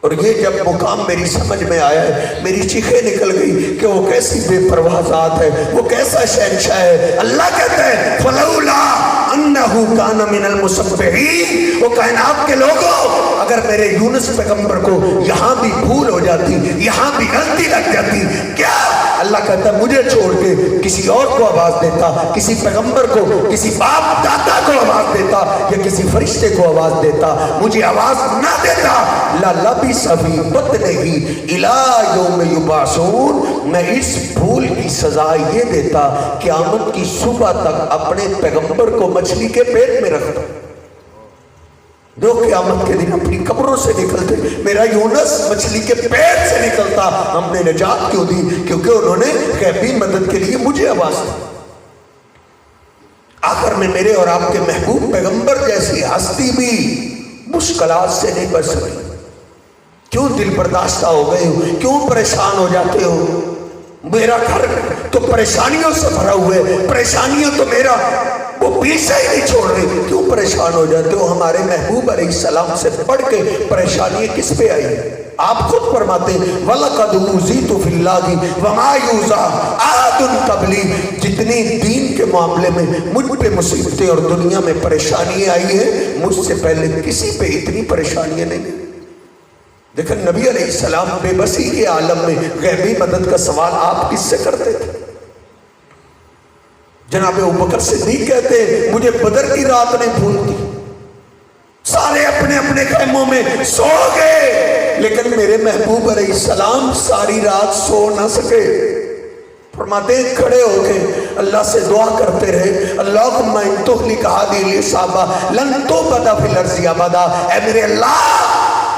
اور یہ جب مقام میری سمجھ میں آیا ہے, میری چیخیں نکل گئی کہ وہ کیسی بے پرواہ ذات ہے, وہ کیسا شہنشاہ ہے. اللہ کہتا ہے فَلَوْلَا انہو کان من المسبحین، وہ کائنات کے لوگوں اگر میرے یونس پیغمبر کو یہاں بھی بھول ہو جاتی، یہاں بھی غلطی لگ جاتی، کیا اللہ کہتا ہے مجھے چھوڑ کے کسی اور کو آواز دیتا، کسی پیغمبر کو، کسی باپ دادا کو آواز دیتا یا کسی فرشتے کو آواز دیتا، مجھے آواز نہ دیتا، لَلَبِثَ فِي بَطْنِهِ إِلَىٰ يَوْمِ يُبْعَثُونَ، میں اس بھول کی سزا یہ دیتا قیامت کی صبح تک اپنے پیغمبر کو مچھلی کے پیٹ میں رکھتا، جو قیامت کے دن اپنی قبروں سے نکلتے، میرا یونس مچھلی کے پیٹ سے نکلتا، ہم نے نجات کیوں دی؟ کیونکہ انہوں نے غیبی مدد کے لیے مجھے آواز دی۔ آخر میں میرے اور آپ کے محبوب پیغمبر جیسی ہستی بھی مشکلات سے نہیں بچ سکی۔ کیوں دل برداشتہ ہو گئے ہو؟ کیوں پریشان ہو جاتے ہو؟ میرا گھر تو پریشانیوں سے بھرا ہوا ہے، پریشانیوں تو میرا وہ پیچھے ہی نہیں چھوڑ رہی، کیوں پریشان ہو جاتے ہو؟ ہمارے محبوب علیہ السلام سے بڑھ کے پریشانی کس پہ آئی ہے؟ آپ خود فرماتے ہیں وَلَقَدْ أُوذِيتُ فِي اللَّهِ وَمَا يُوذَىٰ أَحَدٌ قَبْلِي، جتنی دین کے معاملے میں مجھ پہ مصیبتیں اور دنیا میں پریشانیاں آئی ہیں، مجھ سے پہلے کسی پہ اتنی پریشانیاں نہیں ہیں۔ لیکن نبی علیہ السلام بے بسی کے عالم میں غیبی مدد کا سوال آپ کس سے کرتے تھے؟ جناب ابوبکر صدیق کہتے ہیں مجھے بدر کی رات نہیں بھولتی، سارے اپنے اپنے خیموں میں سو گئے، لیکن میرے محبوب علیہ السلام ساری رات سو نہ سکے۔ فرماتے ہیں کھڑے ہو کے اللہ سے دعا کرتے رہے اللہم ان تہلک هذه العصابۃ لن تعبد فی الارض ابدا، اے میرے اللہ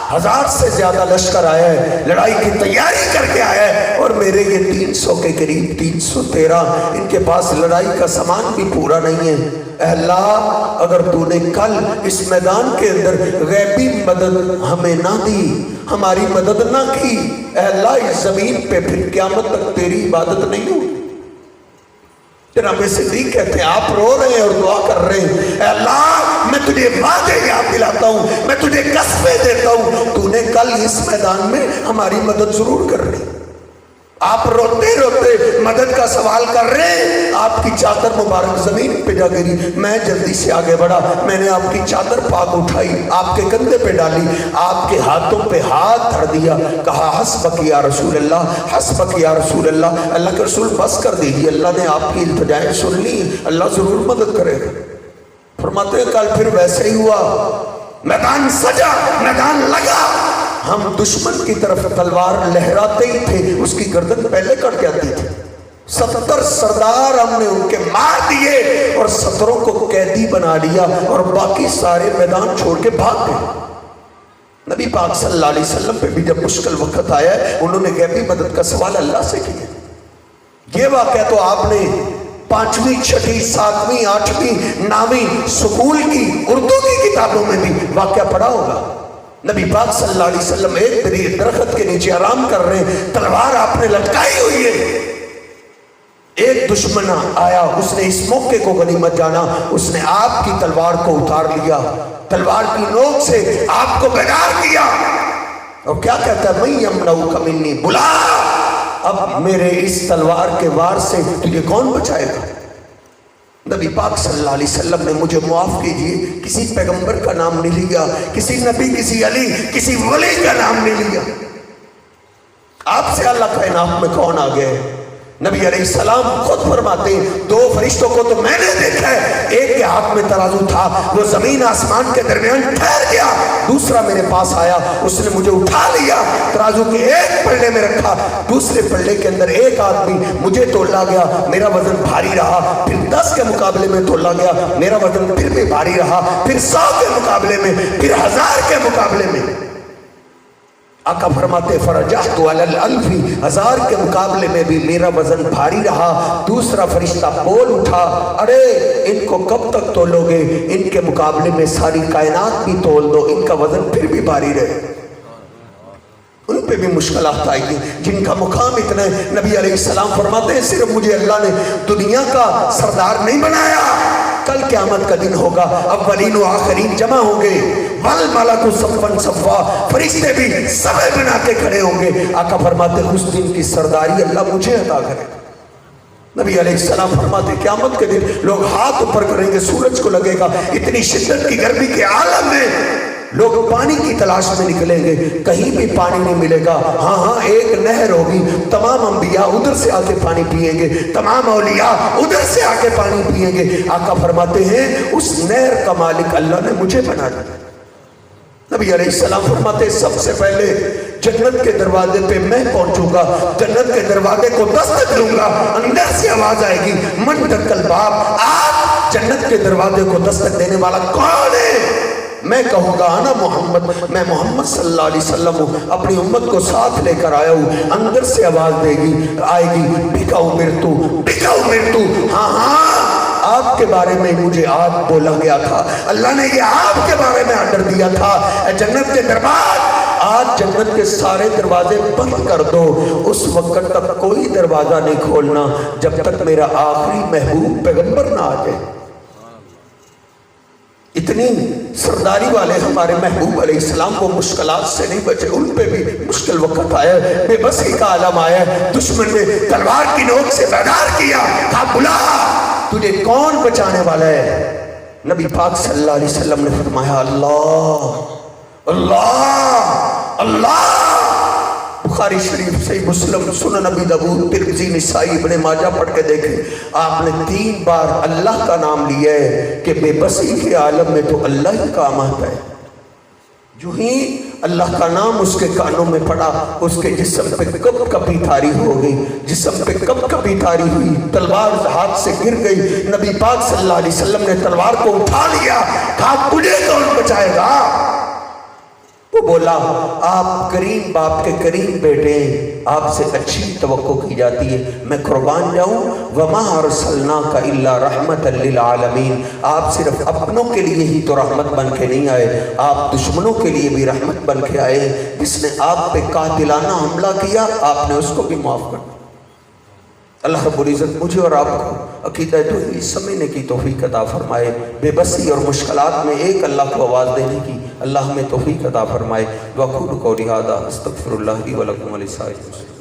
1000 سے زیادہ لشکر آیا ہے، لڑائی کی تیاری کر کے آیا ہے، اور میرے یہ 300 کے قریب 313 ان کے پاس لڑائی کا سامان بھی پورا نہیں ہے۔ اے اللہ اگر تو نے کل اس میدان کے اندر غیبی مدد ہمیں نہ دی، ہماری مدد نہ کی، اے اللہ اس زمین پہ پھر قیامت تک تیری عبادت نہیں ہوگی۔ جناب صدیق کہتے ہیں آپ رو رہے ہیں اور دعا کر رہے ہیں اے اللہ میں تجھے وعدے یاد دلاتا ہوں، میں تجھے قسمیں دیتا ہوں، تو نے کل اس میدان میں ہماری مدد ضرور کر رہی۔ آپ روتے روتے مدد کا سوال کر رہے ہیں، آپ کی چادر مبارک زمین پہ جا گری، میں جلدی سے آگے بڑھا، میں نے آپ کی چادر پاک اٹھائی، آپ کے کندھے پہ ڈالی، آپ کے ہاتھوں پہ ہاتھ دھر دیا، کہا حسبک یا رسول اللہ، حسبک یا رسول اللہ، اللہ کے رسول بس کر دیجیے، اللہ نے آپ کی التجائیں سن لی، اللہ ضرور مدد کرے گا۔ فرماتے ہیں کل پھر ویسے ہی ہوا، میدان سجا، میدان لگا، ہم دشمن کی طرف تلوار لہراتے ہی تھے اس کی گردن پہلے کٹ جاتی تھی۔ 70 سردار ہم نے ان کے مار دیے اور 70 کو قیدی بنا لیا اور باقی سارے میدان چھوڑ کے بھاگ گئے۔ نبی پاک صلی اللہ علیہ وسلم پہ بھی جب مشکل وقت آیا ہے انہوں نے غیبی مدد کا سوال اللہ سے کیا۔ یہ واقعہ تو آپ نے 5ویں 6ٹھی 7ویں 8ویں 9ویں سکول کی اردو کی کتابوں میں بھی واقعہ پڑھا ہوگا۔ نبی پاک صلی اللہ علیہ وسلم ایک درخت کے نیچے آرام کر رہے ہیں، تلوار آپ نے لٹکائی ہوئی ہے، ایک دشمن آیا، اس نے اس موقع کو غنیمت جانا، اس نے آپ کی تلوار کو اتار لیا، تلوار کی نوک سے آپ کو بیدار کیا، اور کیا کہتا ہے من یمنعک منی، بلا اب میرے اس تلوار کے وار سے تجھے کون بچائے گا؟ نبی پاک صلی اللہ علیہ وسلم نے مجھے معاف کیجئے کسی پیغمبر کا نام نہیں لیا، کسی نبی، کسی علی، کسی ولی کا نام نہیں لیا، آپ سے اللہ کائنات میں کون آ گئے؟ نبی علیہ السلام خود فرماتے ہیں 2 فرشتوں کو تو میں نے دیکھا ہے، ایک کے ہاتھ میں ترازو تھا، وہ زمین آسمان کے درمیان ٹھہر گیا، دوسرا میرے پاس آیا، اس نے مجھے اٹھا لیا، ترازو کے ایک پلڑے میں رکھا، دوسرے پلڑے کے اندر ایک آدمی مجھے تولا گیا، میرا وزن بھاری رہا، پھر 10 کے مقابلے میں تولا گیا، میرا وزن پھر بھی بھاری رہا، پھر 100 کے مقابلے میں، پھر 1000 کے مقابلے میں۔ آقا فرماتے فرجحت علی الالف، 1000 کے مقابلے میں بھی میرا وزن بھاری رہا۔ دوسرا فرشتہ بول اٹھا ارے ان کو کب تک تولو گے، ان کے مقابلے میں ساری کائنات بھی تول دو، ان کا وزن پھر بھی بھاری رہے۔ ان پہ بھی مشکلات آئی ہیں جن کا مقام اتنا ہے۔ نبی علیہ السلام فرماتے ہیں صرف مجھے اللہ نے دنیا کا سردار نہیں بنایا، کل قیامت کا دن ہوگا، اولین و آخرین جمع ہوں گے، والملک صفا صفا، فرشتے بھی صفے بنا کے کھڑے ہوں گے۔ آقا فرماتے ہیں اس دن کی سرداری اللہ مجھے عطا کرے۔ نبی علیہ السلام فرماتے قیامت کے دن لوگ ہاتھ اوپر کریں گے، سورج کو لگے گا، اتنی شدت کی گرمی کے عالم میں لوگ پانی کی تلاش میں نکلیں گے، کہیں بھی پانی نہیں ملے گا۔ ہاں ایک نہر ہوگی، تمام انبیاء ادھر سے آ کے پانی پئیں گے، تمام اولیاء ادھر سے آ کے پانی پئیں گے۔ آقا فرماتے ہیں اس نہر کا مالک اللہ نے مجھے بنا دیا۔ نبی علیہ السلام فرماتے ہیں سب سے پہلے جنت کے دروازے پہ میں پہنچوں گا، جنت کے دروازے کو دستک دوں گا، اندر سے آواز آئے گی من دکل باب، آج جنت کے دروازے کو دستک دینے والا کون ہے؟ میں کہوں گا انا محمد، میں محمد صلی اللہ علیہ وسلم ہوں، اپنی امت کو ساتھ لے کر آیا ہوں۔ اندر سے آواز آئے گی بکا امرتو، بکا امرتو، ہاں آپ کے بارے میں مجھے آج بولا گیا تھا، اللہ نے یہ آپ کے بارے میں آرڈر دیا تھا، جنت کے دروازے، آج جنت کے سارے دروازے بند کر دو، اس وقت تک کوئی دروازہ نہیں کھولنا جب تک میرا آخری محبوب پیغمبر نہ آ جائے۔ اتنی سرداری والے ہمارے محبوب علیہ السلام کو مشکلات سے نہیں بچے، ان پہ بھی مشکل وقت آیا ہے، بے بسی کا عالم آیا ہے، دشمن نے تلوار کی نوک سے بیدار کیا، کہا بلا تجھے کون بچانے والا ہے؟ نبی پاک صلی اللہ علیہ وسلم نے فرمایا اللہ اللہ اللہ۔ بخاری شریف صحیح مسلم سنن نبی داؤد ترمذی نسائی ابن ماجہ پڑھ کے دیکھیں، آپ نے 3 بار اللہ کا نام لیا ہے کہ بے بسی کے عالم میں تو اللہ ہی کام آتا ہے۔ جو ہی اللہ کا نام اس کے کانوں میں پڑا، اس کے جسم پہ کب کبھی تاری ہو گئی، جسم پہ کب کبھی تاری ہوئی، تلوار ہاتھ سے گر گئی، نبی پاک صلی اللہ علیہ وسلم نے تلوار کو اٹھا لیا، کہا تجھے کون بچائے گا؟ وہ بولا آپ کریم باپ کے کریم بیٹے ہیں، آپ سے اچھی توقع کی جاتی ہے، میں قربان جاؤں، وما ارسلناک الا رحمتا للعالمین، آپ صرف اپنوں کے لیے ہی تو رحمت بن کے نہیں آئے، آپ دشمنوں کے لیے بھی رحمت بن کے آئے، جس نے آپ پہ قاتلانہ حملہ کیا آپ نے اس کو بھی معاف کر دیا۔ اللہ رب العزت مجھے اور آپ کو عقیدہ توحید سمجھنے کی توفیق عطا فرمائے، بے بسی اور مشکلات میں ایک اللہ کو آواز دینے کی اللہ ہمیں توفیق عطا فرمائے۔ وَأَقُولُ قَوْلِي هَٰذَا أَسْتَغْفِرُ اللَّهَ لِي وَلَكُمْ وَلِسَائِرِ الْمُسْلِمِينَ۔